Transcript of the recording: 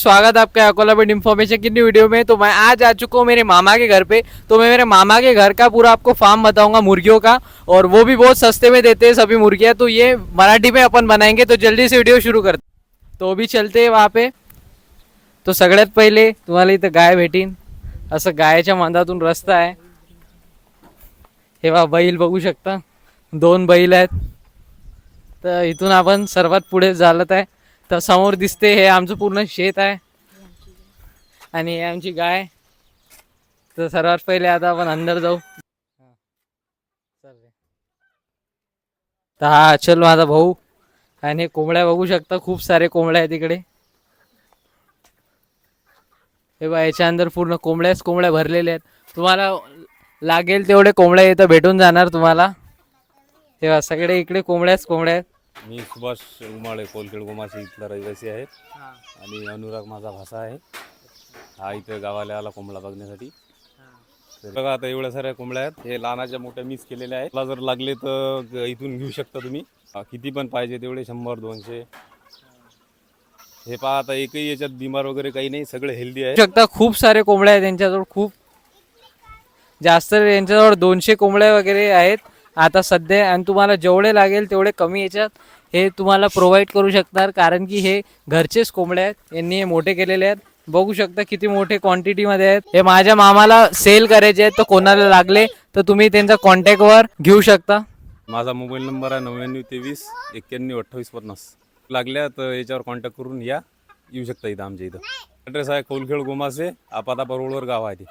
स्वागत है आपका अकोला बर्ड इन्फॉर्मेशन की न्यू वीडियो में। तो मैं आज आ चुका हूँ मेरे मामा के घर पे। तो मैं मेरे मामा के घर का पूरा आपको फार्म बताऊंगा मुर्गियों का, और वो भी बहुत सस्ते में देते हैं सभी मुर्गियाँ। तो ये मराठी में अपन बनाएंगे, तो जल्दी से वीडियो शुरू करते। तो अभी चलते हैं वहाँ पे। तो सगळ्यात पहिले तुम्हाला इथं गाय भेटीन, असं गायच्या मांदातून रस्ता आहे। हे बघा बैल बघू शकता, 2 बैल आहेत। तर इथून आपण सर्वात पुढे चालत आहे। तर समोर दिसते हे आमचं पूर्ण शेत आहे आणि हे आमची गाय। तर सर्वात पहिले आता आपण अंदर जाऊ। तर हा अचल माझा भाऊ, आणि कोंबड्या बघू शकता, खूप सारे कोंबड्या आहेत इकडे। हे बघा याच्या अंदर पूर्ण कोंबड्या भरलेल्या आहेत। तुम्हाला लागेल तेवढे कोंबड्या इथं भेटून जाणार तुम्हाला। हे बघा सगळे इकडे कोंबड्याच आहेत। मी सुभाष उमाळे कोलखेड गोमाशी इथला रहिवासी आहे आणि अनुराग माझा भाषा आहे। हा इथं गावाला आला कोंबडा बघण्यासाठी। तर बघा आता एवढ्या साऱ्या कोंबड्या आहेत, हे लहानाच्या मोठ्या मिक्स केलेल्या आहेत। मला जर लागले तर इथून घेऊ शकता तुम्ही, किती पण पाहिजे तेवढे, 100-200। हे पहा आता एकही याच्यात बिमार वगैरे काही नाही, सगळे हेल्दी आहे। शकता खूप सारे कोंबड्या आहेत त्यांच्याजवळ, खूप जास्त यांच्याजवळ 200 कोंबड्या वगैरे आहेत आता सध्या। आणि तुम्हाला जेवढे लागेल तेवढे कमी याच्यात हे तुम्हाला प्रोव्हाइड करू शकतात, कारण की हे घरचेच कोंबड्या आहेत, यांनी हे मोठे केलेले आहेत। बघू शकता किती मोठे क्वांटिटी मध्ये आहेत। हे माझ्या मामाला सेल करायचे आहेत, तर कोणाला लागले तर तुम्ही त्यांचा कॉन्टॅक्ट वर घेऊ शकता। माझा मोबाईल नंबर आहे 9923 91 28 50। लागल्या तर याच्यावर कॉन्टॅक्ट करून येऊ शकता इथं आमच्या इथं। ॲड्रेस आहे कोलखेड गोमासे, आपाता रोडवर गाव आहे ते।